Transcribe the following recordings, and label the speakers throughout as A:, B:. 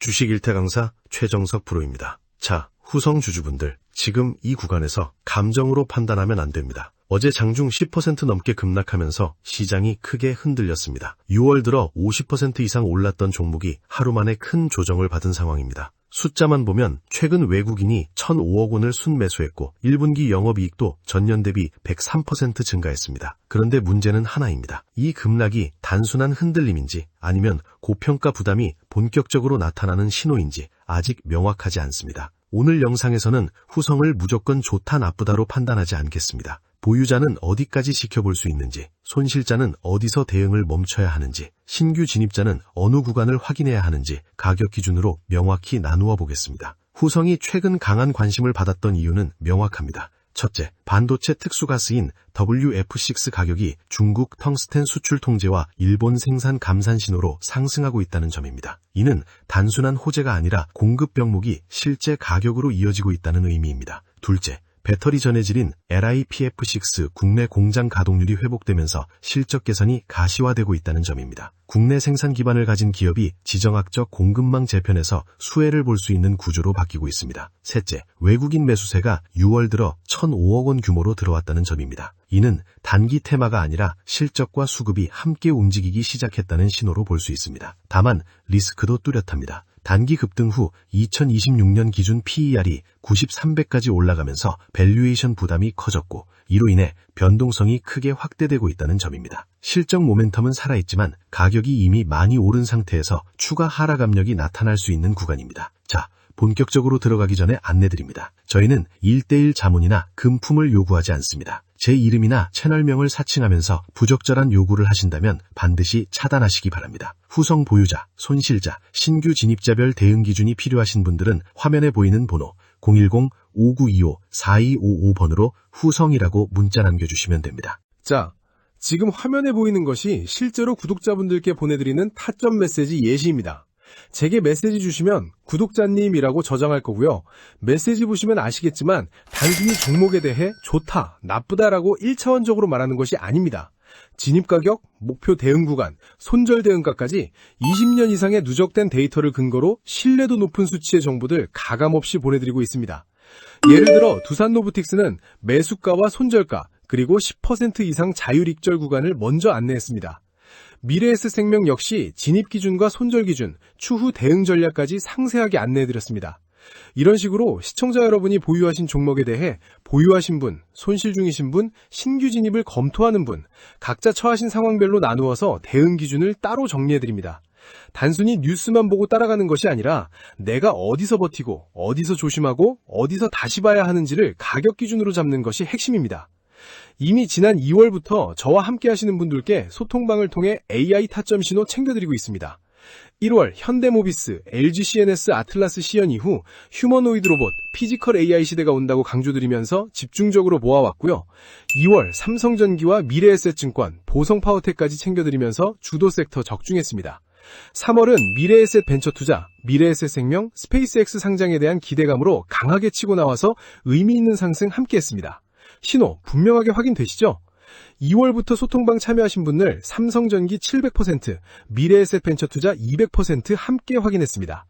A: 주식 일타 강사 최정석 프로입니다. 자, 후성 주주분들, 지금 이 구간에서 감정으로 판단하면 안 됩니다. 어제 장중 10% 넘게 급락하면서 시장이 크게 흔들렸습니다. 6월 들어 50% 이상 올랐던 종목이 하루 만에 큰 조정을 받은 상황입니다. 숫자만 보면 최근 외국인이 1,005억 원을 순매수했고 1분기 영업이익도 전년 대비 103% 증가했습니다. 그런데 문제는 하나입니다. 이 급락이 단순한 흔들림인지 아니면 고평가 부담이 본격적으로 나타나는 신호인지 아직 명확하지 않습니다. 오늘 영상에서는 후성을 무조건 좋다 나쁘다로 판단하지 않겠습니다. 보유자는 어디까지 지켜볼 수 있는지, 손실자는 어디서 대응을 멈춰야 하는지, 신규 진입자는 어느 구간을 확인해야 하는지 가격 기준으로 명확히 나누어 보겠습니다. 후성이 최근 강한 관심을 받았던 이유는 명확합니다. 첫째, 반도체 특수가스인 WF6 가격이 중국 텅스텐 수출 통제와 일본 생산 감산 신호로 상승하고 있다는 점입니다. 이는 단순한 호재가 아니라 공급 병목이 실제 가격으로 이어지고 있다는 의미입니다. 둘째, 배터리 전해질인 LiPF6 국내 공장 가동률이 회복되면서 실적 개선이 가시화되고 있다는 점입니다. 국내 생산 기반을 가진 기업이 지정학적 공급망 재편에서 수혜를 볼 수 있는 구조로 바뀌고 있습니다. 셋째, 외국인 매수세가 6월 들어 1,005억 원 규모로 들어왔다는 점입니다. 이는 단기 테마가 아니라 실적과 수급이 함께 움직이기 시작했다는 신호로 볼 수 있습니다. 다만 리스크도 뚜렷합니다. 단기 급등 후 2026년 기준 PER이 93배까지 올라가면서 밸류에이션 부담이 커졌고 이로 인해 변동성이 크게 확대되고 있다는 점입니다. 실적 모멘텀은 살아있지만 가격이 이미 많이 오른 상태에서 추가 하락 압력이 나타날 수 있는 구간입니다. 자, 본격적으로 들어가기 전에 안내드립니다. 저희는 1:1 자문이나 금품을 요구하지 않습니다. 제 이름이나 채널명을 사칭하면서 부적절한 요구를 하신다면 반드시 차단하시기 바랍니다. 후성 보유자, 손실자, 신규 진입자별 대응 기준이 필요하신 분들은 화면에 보이는 번호 010-5925-4255번으로 후성이라고 문자 남겨주시면 됩니다.
B: 자, 지금 화면에 보이는 것이 실제로 구독자분들께 보내드리는 타점 메시지 예시입니다. 제게 메시지 주시면 구독자님이라고 저장할 거고요. 메시지 보시면 아시겠지만 단순히 종목에 대해 좋다, 나쁘다라고 1차원적으로 말하는 것이 아닙니다. 진입가격, 목표 대응 구간, 손절 대응가까지 20년 이상의 누적된 데이터를 근거로 신뢰도 높은 수치의 정보들 가감없이 보내드리고 있습니다. 예를 들어 두산로보틱스는 매수가와 손절가, 그리고 10% 이상 자율익절 구간을 먼저 안내했습니다. 미래에셋생명 역시 진입기준과 손절기준, 추후 대응 전략까지 상세하게 안내해드렸습니다. 이런 식으로 시청자 여러분이 보유하신 종목에 대해 보유하신 분, 손실 중이신 분, 신규 진입을 검토하는 분, 각자 처하신 상황별로 나누어서 대응 기준을 따로 정리해드립니다. 단순히 뉴스만 보고 따라가는 것이 아니라 내가 어디서 버티고, 어디서 조심하고, 어디서 다시 봐야 하는지를 가격 기준으로 잡는 것이 핵심입니다. 이미 지난 2월부터 저와 함께 하시는 분들께 소통방을 통해 AI 타점 신호 챙겨드리고 있습니다. 1월 현대모비스, LGCNS 아틀라스 시연 이후 휴머노이드 로봇, 피지컬 AI 시대가 온다고 강조드리면서 집중적으로 모아왔고요. 2월 삼성전기와 미래에셋증권, 보성파워텍까지 챙겨드리면서 주도 섹터 적중했습니다. 3월은 미래에셋 벤처투자, 미래에셋생명, 스페이스X 상장에 대한 기대감으로 강하게 치고 나와서 의미 있는 상승 함께했습니다. 신호 분명하게 확인되시죠? 2월부터 소통방 참여하신 분들 삼성전기 700%, 미래에셋 벤처투자 200% 함께 확인했습니다.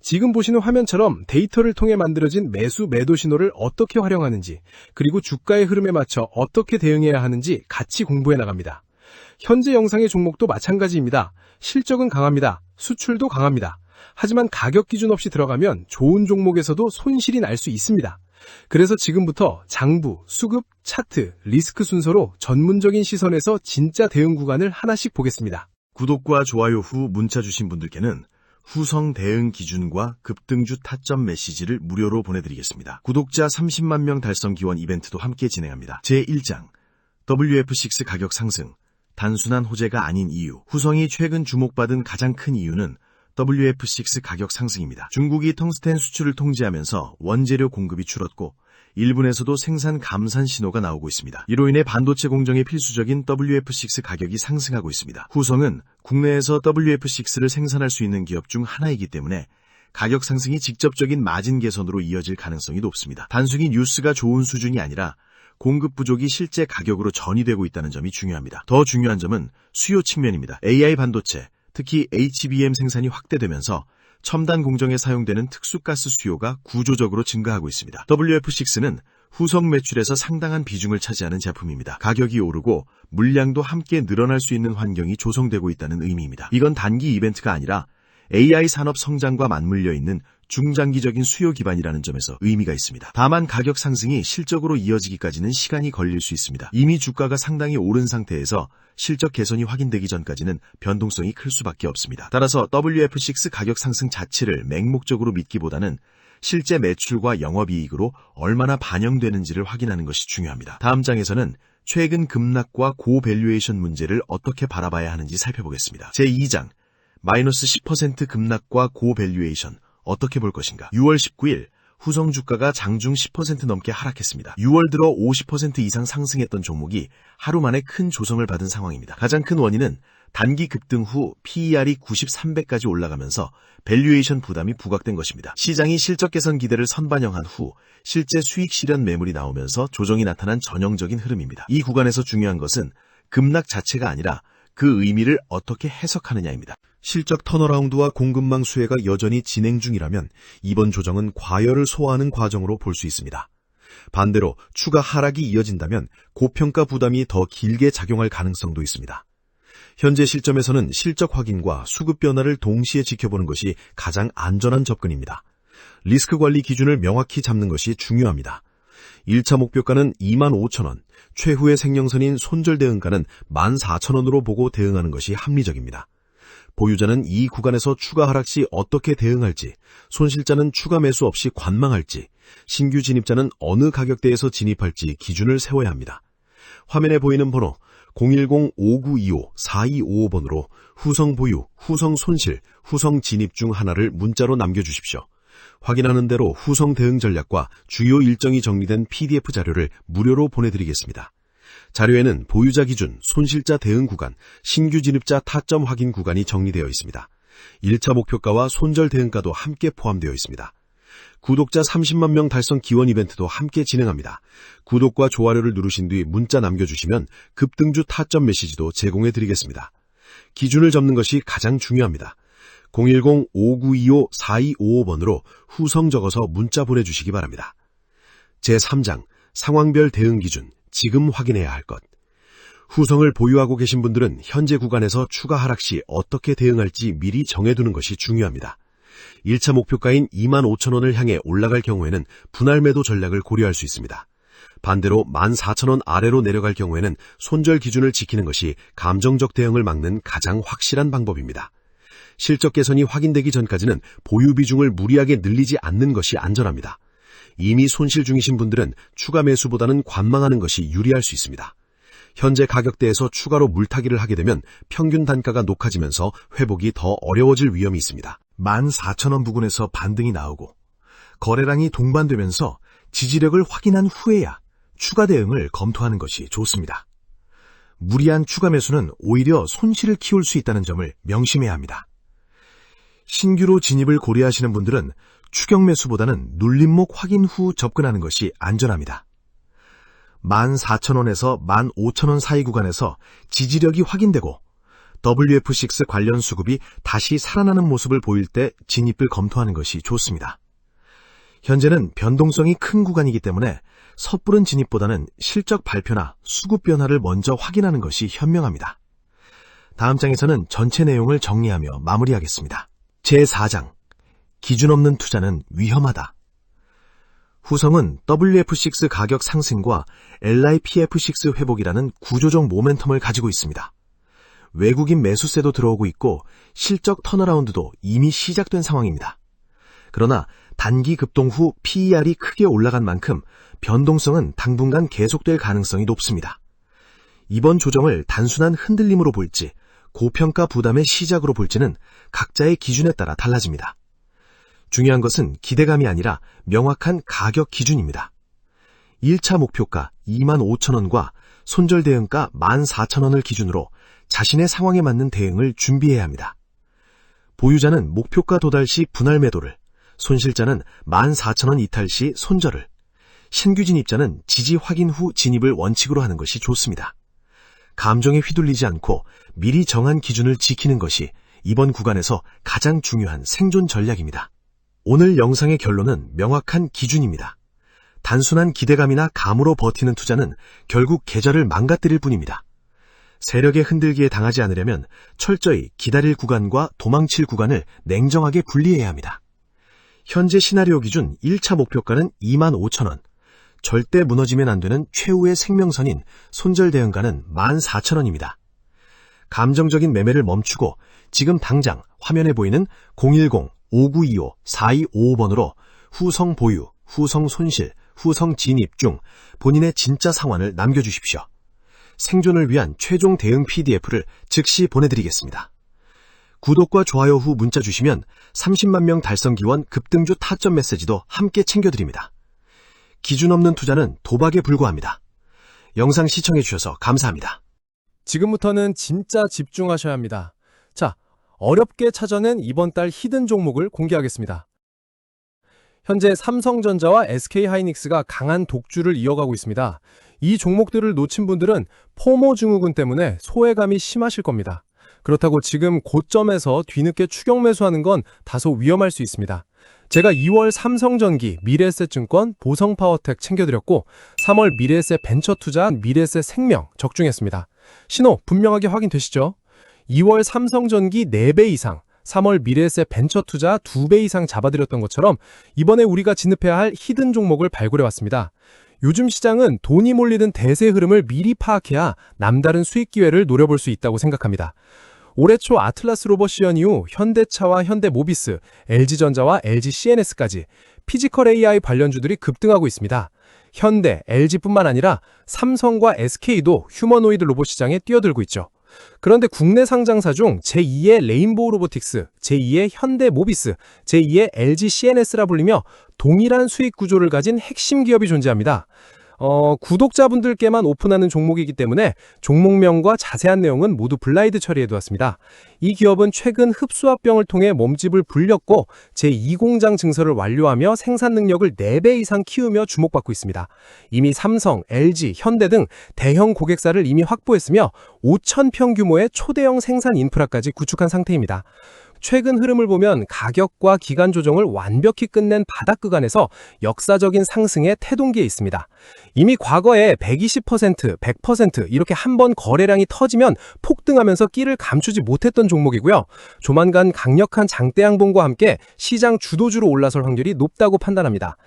B: 지금 보시는 화면처럼 데이터를 통해 만들어진 매수 매도 신호를 어떻게 활용하는지, 그리고 주가의 흐름에 맞춰 어떻게 대응해야 하는지 같이 공부해 나갑니다. 현재 영상의 종목도 마찬가지입니다. 실적은 강합니다. 수출도 강합니다. 하지만 가격 기준 없이 들어가면 좋은 종목에서도 손실이 날 수 있습니다. 그래서 지금부터 장부, 수급, 차트, 리스크 순서로 전문적인 시선에서 진짜 대응 구간을 하나씩 보겠습니다.
C: 구독과 좋아요 후 문자 주신 분들께는 후성 대응 기준과 급등주 타점 메시지를 무료로 보내드리겠습니다. 구독자 30만 명 달성 기원 이벤트도 함께 진행합니다. 제1장 WF6 가격 상승, 단순한 호재가 아닌 이유. 후성이 최근 주목받은 가장 큰 이유는 WF6 가격 상승입니다. 중국이 텅스텐 수출을 통제하면서 원재료 공급이 줄었고 일본에서도 생산 감산 신호가 나오고 있습니다. 이로 인해 반도체 공정에 필수적인 WF6 가격이 상승하고 있습니다. 후성은 국내에서 WF6를 생산할 수 있는 기업 중 하나이기 때문에 가격 상승이 직접적인 마진 개선으로 이어질 가능성이 높습니다. 단순히 뉴스가 좋은 수준이 아니라 공급 부족이 실제 가격으로 전이되고 있다는 점이 중요합니다. 더 중요한 점은 수요 측면입니다. AI 반도체, 특히 HBM 생산이 확대되면서 첨단 공정에 사용되는 특수가스 수요가 구조적으로 증가하고 있습니다. WF6는 후성 매출에서 상당한 비중을 차지하는 제품입니다. 가격이 오르고 물량도 함께 늘어날 수 있는 환경이 조성되고 있다는 의미입니다. 이건 단기 이벤트가 아니라 AI 산업 성장과 맞물려 있는 중장기적인 수요 기반이라는 점에서 의미가 있습니다. 다만 가격 상승이 실적으로 이어지기까지는 시간이 걸릴 수 있습니다. 이미 주가가 상당히 오른 상태에서 실적 개선이 확인되기 전까지는 변동성이 클 수밖에 없습니다. 따라서 WF6 가격 상승 자체를 맹목적으로 믿기보다는 실제 매출과 영업이익으로 얼마나 반영되는지를 확인하는 것이 중요합니다. 다음 장에서는 최근 급락과 고밸류에이션 문제를 어떻게 바라봐야 하는지 살펴보겠습니다. 제2장, 마이너스 10% 급락과 고밸류에이션 어떻게 볼 것인가. 6월 19일 후성 주가가 장중 10% 넘게 하락했습니다. 6월 들어 50% 이상 상승했던 종목이 하루 만에 큰 조정을 받은 상황입니다. 가장 큰 원인은 단기 급등 후 PER이 93배까지 올라가면서 밸류에이션 부담이 부각된 것입니다. 시장이 실적 개선 기대를 선반영한 후 실제 수익 실현 매물이 나오면서 조정이 나타난 전형적인 흐름입니다. 이 구간에서 중요한 것은 급락 자체가 아니라 그 의미를 어떻게 해석하느냐입니다.
D: 실적 턴어라운드와 공급망 수혜가 여전히 진행 중이라면 이번 조정은 과열을 소화하는 과정으로 볼 수 있습니다. 반대로 추가 하락이 이어진다면 고평가 부담이 더 길게 작용할 가능성도 있습니다. 현재 시점에서는 실적 확인과 수급 변화를 동시에 지켜보는 것이 가장 안전한 접근입니다. 리스크 관리 기준을 명확히 잡는 것이 중요합니다. 1차 목표가는 25,000원, 최후의 생명선인 손절대응가는 14,000원으로 보고 대응하는 것이 합리적입니다. 보유자는 이 구간에서 추가 하락 시 어떻게 대응할지, 손실자는 추가 매수 없이 관망할지, 신규 진입자는 어느 가격대에서 진입할지 기준을 세워야 합니다. 화면에 보이는 번호 010-5925-4255번으로 후성 보유, 후성 손실, 후성 진입 중 하나를 문자로 남겨주십시오. 확인하는 대로 후성 대응 전략과 주요 일정이 정리된 PDF 자료를 무료로 보내드리겠습니다. 자료에는 보유자 기준, 손실자 대응 구간, 신규 진입자 타점 확인 구간이 정리되어 있습니다. 1차 목표가와 손절 대응가도 함께 포함되어 있습니다. 구독자 30만 명 달성 기원 이벤트도 함께 진행합니다. 구독과 좋아요를 누르신 뒤 문자 남겨주시면 급등주 타점 메시지도 제공해드리겠습니다. 기준을 잡는 것이 가장 중요합니다. 010-5925-4255번으로 후성 적어서 문자 보내주시기 바랍니다. 제3장 상황별 대응 기준, 지금 확인해야 할 것. 후성을 보유하고 계신 분들은 현재 구간에서 추가 하락 시 어떻게 대응할지 미리 정해두는 것이 중요합니다. 1차 목표가인 25,000원을 향해 올라갈 경우에는 분할 매도 전략을 고려할 수 있습니다. 반대로 14,000원 아래로 내려갈 경우에는 손절 기준을 지키는 것이 감정적 대응을 막는 가장 확실한 방법입니다. 실적 개선이 확인되기 전까지는 보유 비중을 무리하게 늘리지 않는 것이 안전합니다. 이미 손실 중이신 분들은 추가 매수보다는 관망하는 것이 유리할 수 있습니다. 현재 가격대에서 추가로 물타기를 하게 되면 평균 단가가 높아지면서 회복이 더 어려워질 위험이 있습니다.
C: 14,000원 부근에서 반등이 나오고 거래량이 동반되면서 지지력을 확인한 후에야 추가 대응을 검토하는 것이 좋습니다. 무리한 추가 매수는 오히려 손실을 키울 수 있다는 점을 명심해야 합니다. 신규로 진입을 고려하시는 분들은 추격 매수보다는 눌림목 확인 후 접근하는 것이 안전합니다. 14,000원에서 15,000원 사이 구간에서 지지력이 확인되고 WF6 관련 수급이 다시 살아나는 모습을 보일 때 진입을 검토하는 것이 좋습니다. 현재는 변동성이 큰 구간이기 때문에 섣부른 진입보다는 실적 발표나 수급 변화를 먼저 확인하는 것이 현명합니다. 다음 장에서는 전체 내용을 정리하며 마무리하겠습니다. 제4장 기준 없는 투자는 위험하다. 후성은 WF6 가격 상승과 LIPF6 회복이라는 구조적 모멘텀을 가지고 있습니다. 외국인 매수세도 들어오고 있고 실적 턴어라운드도 이미 시작된 상황입니다. 그러나 단기 급동 후 PER이 크게 올라간 만큼 변동성은 당분간 계속될 가능성이 높습니다. 이번 조정을 단순한 흔들림으로 볼지 고평가 부담의 시작으로 볼지는 각자의 기준에 따라 달라집니다. 중요한 것은 기대감이 아니라 명확한 가격 기준입니다. 1차 목표가 25,000원과 손절 대응가 14,000원을 기준으로 자신의 상황에 맞는 대응을 준비해야 합니다. 보유자는 목표가 도달 시 분할 매도를, 손실자는 14,000원 이탈 시 손절을, 신규 진입자는 지지 확인 후 진입을 원칙으로 하는 것이 좋습니다. 감정에 휘둘리지 않고 미리 정한 기준을 지키는 것이 이번 구간에서 가장 중요한 생존 전략입니다. 오늘 영상의 결론은 명확한 기준입니다. 단순한 기대감이나 감으로 버티는 투자는 결국 계좌를 망가뜨릴 뿐입니다. 세력의 흔들기에 당하지 않으려면 철저히 기다릴 구간과 도망칠 구간을 냉정하게 분리해야 합니다. 현재 시나리오 기준 1차 목표가는 25,000원, 절대 무너지면 안 되는 최후의 생명선인 손절 대응가는 14,000원입니다. 감정적인 매매를 멈추고 지금 당장 화면에 보이는 010-5925-4255번으로 후성 보유, 후성 손실, 후성 진입 중 본인의 진짜 상황을 남겨주십시오. 생존을 위한 최종 대응 PDF를 즉시 보내드리겠습니다. 구독과 좋아요 후 문자 주시면 30만 명 달성 기원 급등주 타점 메시지도 함께 챙겨드립니다. 기준 없는 투자는 도박에 불과합니다. 영상 시청해주셔서 감사합니다.
B: 지금부터는 진짜 집중하셔야 합니다. 자, 어렵게 찾아낸 이번 달 히든 종목을 공개하겠습니다. 현재 삼성전자와 SK하이닉스가 강한 독주를 이어가고 있습니다. 이 종목들을 놓친 분들은 포모 증후군 때문에 소외감이 심하실 겁니다. 그렇다고 지금 고점에서 뒤늦게 추격 매수하는 건 다소 위험할 수 있습니다. 제가 2월 삼성전기, 미래에셋증권, 보성파워텍 챙겨드렸고 3월 미래에셋 벤처투자, 미래에셋 생명 적중했습니다. 신호 분명하게 확인되시죠? 2월 삼성전기 4배 이상, 3월 미래에셋 벤처투자 2배 이상 잡아드렸던 것처럼 이번에 우리가 진입해야 할 히든 종목을 발굴해왔습니다. 요즘 시장은 돈이 몰리는 대세 흐름을 미리 파악해야 남다른 수익 기회를 노려볼 수 있다고 생각합니다. 올해 초 아틀라스 로봇 시연 이후 현대차와 현대모비스, LG전자와 LGCNS까지 피지컬 AI 관련주들이 급등하고 있습니다. 현대, LG뿐만 아니라 삼성과 SK도 휴머노이드 로봇 시장에 뛰어들고 있죠. 그런데 국내 상장사 중 제2의 레인보우 로보틱스, 제2의 현대모비스, 제2의 LGCNS라 불리며 동일한 수익 구조를 가진 핵심 기업이 존재합니다. 구독자분들께만 오픈하는 종목이기 때문에 종목명과 자세한 내용은 모두 블라인드 처리해두었습니다. 이 기업은 최근 흡수합병을 통해 몸집을 불렸고 제2공장 증설을 완료하며 생산 능력을 4배 이상 키우며 주목받고 있습니다. 이미 삼성, LG, 현대 등 대형 고객사를 이미 확보했으며 5,000평 규모의 초대형 생산 인프라까지 구축한 상태입니다. 최근 흐름을 보면 가격과 기간 조정을 완벽히 끝낸 바닥 구간에서 역사적인 상승의 태동기에 있습니다. 이미 과거에 120%, 100% 이렇게 한 번 거래량이 터지면 폭등하면서 끼를 감추지 못했던 종목이고요. 조만간 강력한 장대 양봉과 함께 시장 주도주로 올라설 확률이 높다고 판단합니다.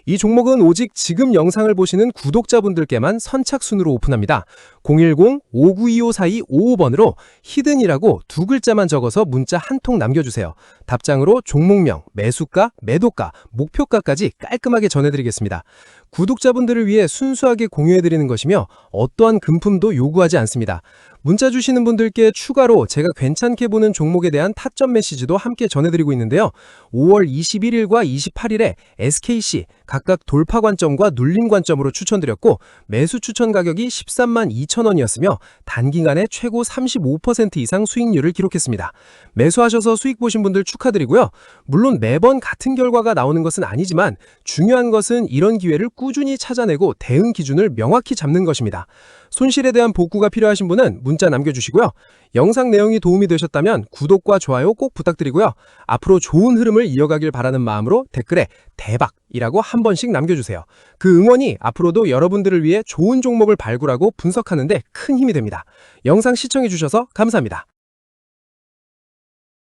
B: 이 종목은 오직 지금 영상을 보시는 구독자분들께만 선착순으로 오픈합니다. 010-5925-4255번으로 히든이라고 2글자만 적어서 문자 한 통 남겨주세요. 답장으로 종목명, 매수가, 매도가, 목표가까지 깔끔하게 전해드리겠습니다. 구독자분들을 위해 순수하게 공유해드리는 것이며 어떠한 금품도 요구하지 않습니다. 문자 주시는 분들께 추가로 제가 괜찮게 보는 종목에 대한 타점 메시지도 함께 전해드리고 있는데요. 5월 21일과 28일에 SKC 각각 돌파 관점과 눌림 관점으로 추천드렸고 매수 추천 가격이 13만 2천원이었으며 단기간에 최고 35% 이상 수익률을 기록했습니다. 매수하셔서 수익 보신 분들 축하드리고요. 물론 매번 같은 결과가 나오는 것은 아니지만 중요한 것은 이런 기회를 꾸준히 찾아내고 대응 기준을 명확히 잡는 것입니다. 손실에 대한 복구가 필요하신 분은 문자 남겨주시고요. 영상 내용이 도움이 되셨다면 구독과 좋아요 꼭 부탁드리고요. 앞으로 좋은 흐름을 이어가길 바라는 마음으로 댓글에 대박이라고 한 번씩 남겨주세요. 그 응원이 앞으로도 여러분들을 위해 좋은 종목을 발굴하고 분석하는 데 큰 힘이 됩니다. 영상 시청해주셔서 감사합니다.